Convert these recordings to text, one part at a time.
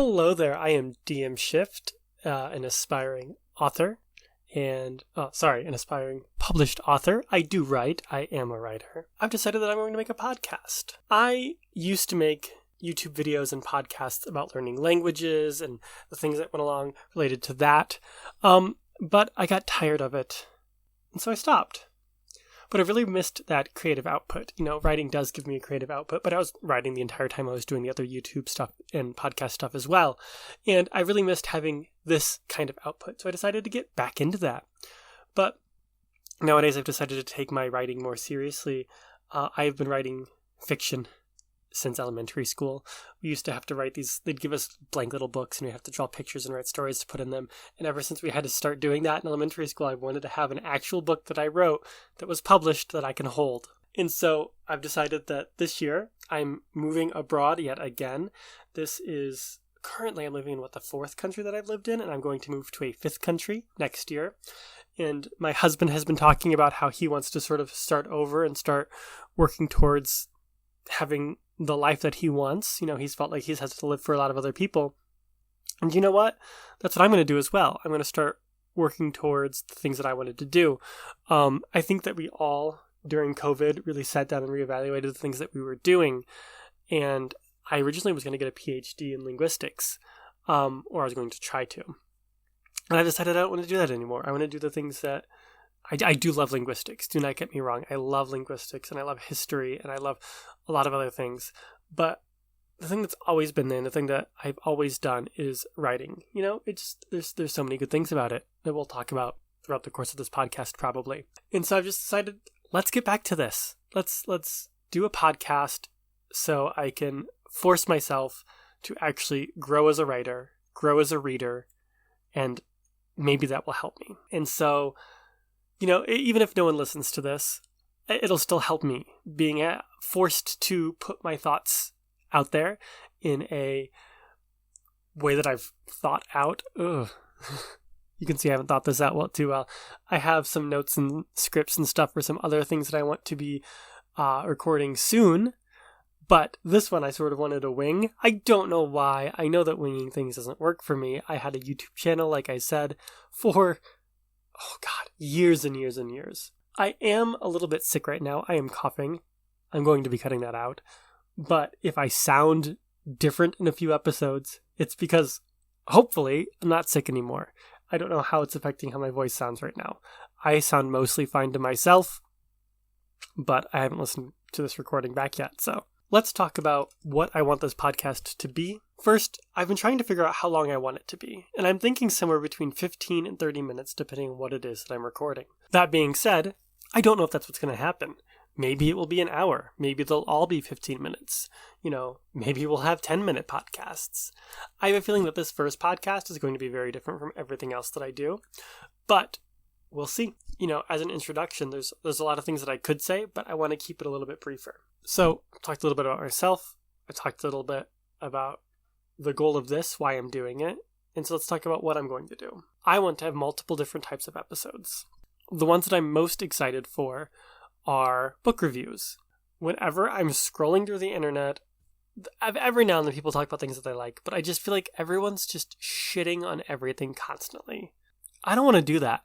Hello there, I am DM Shift, an aspiring author, an aspiring published author. I do write, I am a writer. I've decided that I'm going to make a podcast. I used to make YouTube videos and podcasts about learning languages and the things that went along related to that, but I got tired of it, and so I stopped. But I really missed that creative output. Writing does give me a creative output, but I was writing the entire time I was doing the other YouTube stuff and podcast stuff as well. And I really missed having this kind of output. So I decided to get back into that. But nowadays I've decided to take my writing more seriously. I've been writing fiction since elementary school. We used to have to write these, they'd give us blank little books and we have to draw pictures and write stories to put in them. And ever since we had to start doing that in elementary school, I wanted to have an actual book that I wrote that was published that I can hold. And so I've decided that this year I'm moving abroad yet again. Currently I'm living in the fourth country that I've lived in, and I'm going to move to a fifth country next year. And my husband has been talking about how he wants to sort of start over and start working towards having the life that he wants. He's felt like he has to live for a lot of other people. And you know what? That's what I'm going to do as well. I'm going to start working towards the things that I wanted to do. I think that we all, during COVID, really sat down and reevaluated the things that we were doing. And I originally was going to get a PhD in linguistics, or I was going to try to. And I decided I don't want to do that anymore. I want to do the things that I do love linguistics. Do not get me wrong. I love linguistics and I love history and I love a lot of other things. But the thing that's always been there and the thing that I've always done is writing. There's so many good things about it that we'll talk about throughout the course of this podcast probably. And so I've just decided, let's get back to this. Let's do a podcast so I can force myself to actually grow as a writer, grow as a reader, and maybe that will help me. And so even if no one listens to this, it'll still help me being forced to put my thoughts out there in a way that I've thought out. Ugh. You can see I haven't thought this out too well. I have some notes and scripts and stuff for some other things that I want to be recording soon, but this one I sort of wanted to wing. I don't know why. I know that winging things doesn't work for me. I had a YouTube channel, like I said, for years and years and years. I am a little bit sick right now. I am coughing. I'm going to be cutting that out. But if I sound different in a few episodes, it's because, hopefully, I'm not sick anymore. I don't know how it's affecting how my voice sounds right now. I sound mostly fine to myself, but I haven't listened to this recording back yet, so let's talk about what I want this podcast to be. First, I've been trying to figure out how long I want it to be, and I'm thinking somewhere between 15 and 30 minutes depending on what it is that I'm recording. That being said, I don't know if that's what's going to happen. Maybe it will be an hour. Maybe they'll all be 15 minutes. Maybe we'll have 10-minute podcasts. I have a feeling that this first podcast is going to be very different from everything else that I do, but we'll see. As an introduction, there's a lot of things that I could say, but I want to keep it a little bit briefer. So I talked a little bit about myself. I talked a little bit about the goal of this, why I'm doing it. And so let's talk about what I'm going to do. I want to have multiple different types of episodes. The ones that I'm most excited for are book reviews. Whenever I'm scrolling through the internet, every now and then people talk about things that they like, but I just feel like everyone's just shitting on everything constantly. I don't want to do that.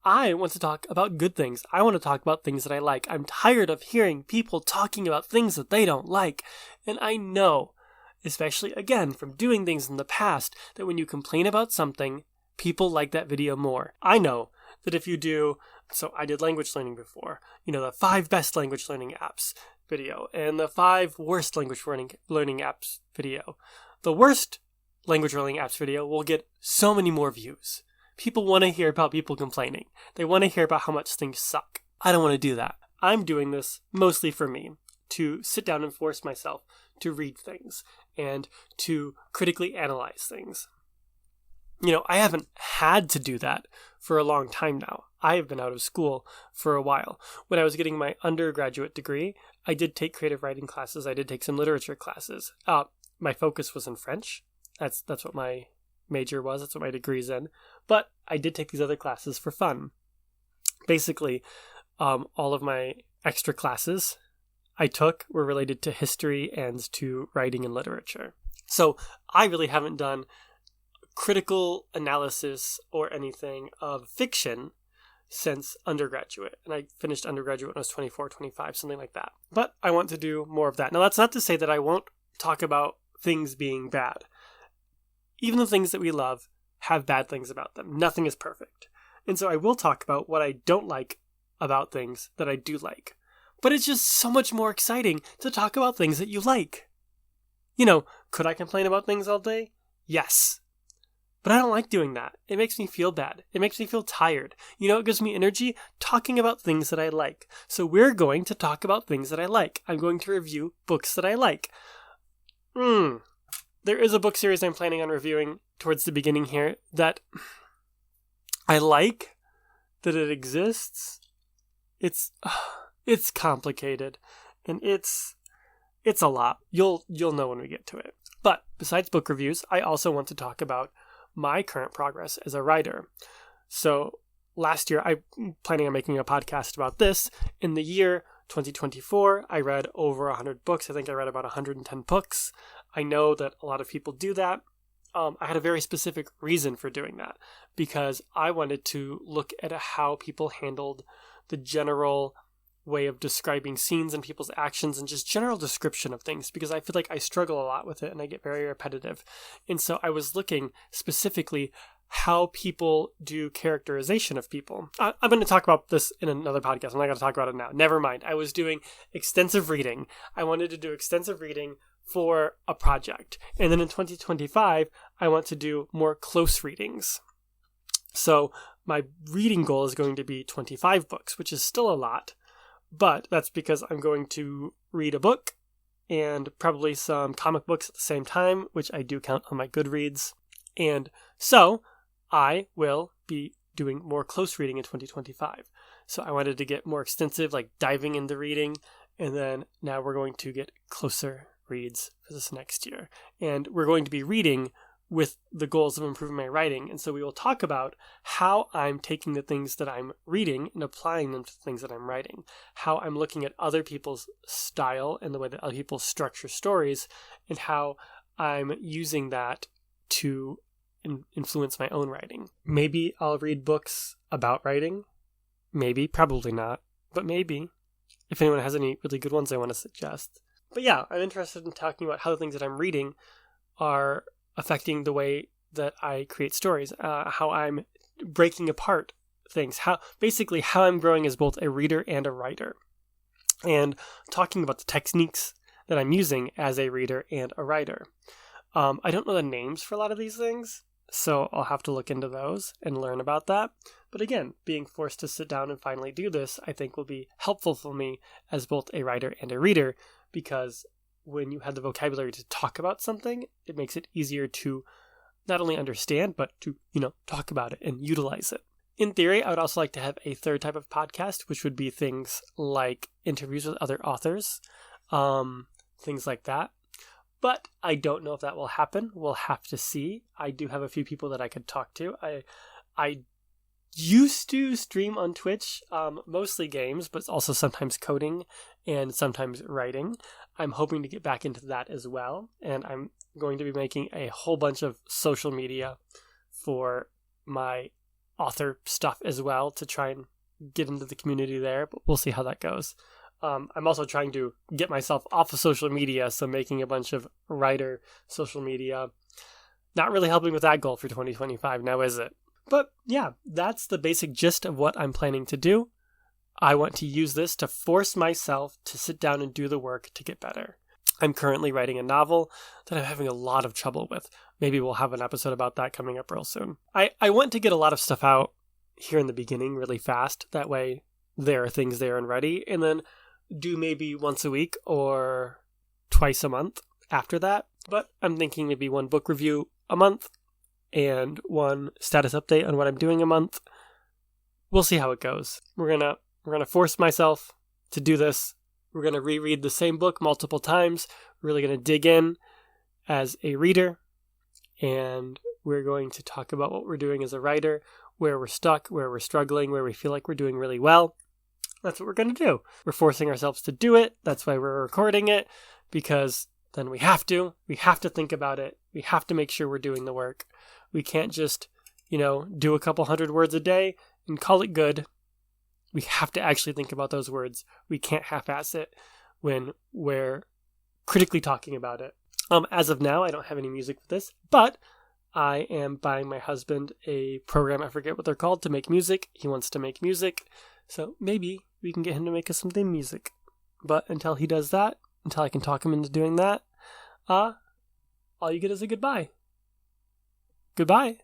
I want to talk about good things. I want to talk about things that I like. I'm tired of hearing people talking about things that they don't like. And I know, especially again from doing things in the past, that when you complain about something, people like that video more. I know that if you do, so I did language learning before, the 5 best language learning apps video and the 5 worst language learning apps video. The worst language learning apps video will get so many more views. People want to hear about people complaining. They want to hear about how much things suck. I don't want to do that. I'm doing this mostly for me, to sit down and force myself to read things and to critically analyze things. I haven't had to do that for a long time now. I have been out of school for a while. When I was getting my undergraduate degree, I did take creative writing classes. I did take some literature classes. My focus was in French. That's what my major was. That's what my degree's in. But I did take these other classes for fun. Basically, all of my extra classes I took were related to history and to writing and literature. So I really haven't done critical analysis or anything of fiction since undergraduate. And I finished undergraduate when I was 24, 25, something like that. But I want to do more of that. Now, that's not to say that I won't talk about things being bad. Even the things that we love have bad things about them. Nothing is perfect. And so I will talk about what I don't like about things that I do like. But it's just so much more exciting to talk about things that you like. You know, could I complain about things all day? Yes. But I don't like doing that. It makes me feel bad. It makes me feel tired. You know, it gives me energy talking about things that I like. So we're going to talk about things that I like. I'm going to review books that I like. There is a book series I'm planning on reviewing towards the beginning here that I like, that it exists. It's complicated, and it's a lot. You'll know when we get to it. But besides book reviews, I also want to talk about my current progress as a writer. So last year, I'm planning on making a podcast about this. In the year 2024, I read over 100 books. I think I read about 110 books. I know that a lot of people do that. I had a very specific reason for doing that because I wanted to look at how people handled the general way of describing scenes and people's actions and just general description of things, because I feel like I struggle a lot with it and I get very repetitive. And so I was looking specifically how people do characterization of people. I'm going to talk about this in another podcast. I'm not going to talk about it now. Never mind. I was doing extensive reading. I wanted to do extensive reading for a project. And then in 2025, I want to do more close readings. So my reading goal is going to be 25 books, which is still a lot. But that's because I'm going to read a book and probably some comic books at the same time, which I do count on my Goodreads. And so I will be doing more close reading in 2025. So I wanted to get more extensive, like diving into reading. And then now we're going to get closer reads for this next year. And we're going to be reading with the goals of improving my writing. And so we will talk about how I'm taking the things that I'm reading and applying them to the things that I'm writing, how I'm looking at other people's style and the way that other people structure stories, and how I'm using that to influence my own writing. Maybe I'll read books about writing. Maybe, probably not, but maybe. If anyone has any really good ones I want to suggest. But yeah, I'm interested in talking about how the things that I'm reading are affecting the way that I create stories, how I'm breaking apart things, how I'm growing as both a reader and a writer, and talking about the techniques that I'm using as a reader and a writer. I don't know the names for a lot of these things, so I'll have to look into those and learn about that. But again, being forced to sit down and finally do this, I think will be helpful for me as both a writer and a reader, because when you have the vocabulary to talk about something, it makes it easier to not only understand, but to, talk about it and utilize it. In theory, I would also like to have a third type of podcast, which would be things like interviews with other authors, things like that. But I don't know if that will happen. We'll have to see. I do have a few people that I could talk to. I used to stream on Twitch, mostly games, but also sometimes coding and sometimes writing. I'm hoping to get back into that as well. And I'm going to be making a whole bunch of social media for my author stuff as well to try and get into the community there, but we'll see how that goes. I'm also trying to get myself off of social media, so making a bunch of writer social media. Not really helping with that goal for 2025 now, is it? But yeah, that's the basic gist of what I'm planning to do. I want to use this to force myself to sit down and do the work to get better. I'm currently writing a novel that I'm having a lot of trouble with. Maybe we'll have an episode about that coming up real soon. I want to get a lot of stuff out here in the beginning really fast. That way there are things there and ready. And then do maybe once a week or twice a month after that. But I'm thinking maybe one book review a month and one status update on what I'm doing a month. We'll see how it goes. We're gonna force myself to do this. We're gonna reread the same book multiple times. We're really gonna dig in as a reader, and we're going to talk about what we're doing as a writer, where we're stuck, where we're struggling, where we feel like we're doing really well. That's what we're gonna do. We're forcing ourselves to do it. That's why we're recording it, because then we have to think about it. We have to make sure we're doing the work. We can't just, do a couple hundred words a day and call it good. We have to actually think about those words. We can't half-ass it when we're critically talking about it. As of now, I don't have any music for this, but I am buying my husband a program, I forget what they're called, to make music. He wants to make music, so maybe we can get him to make us some theme music. But until he does that, until I can talk him into doing that, all you get is a goodbye. Goodbye.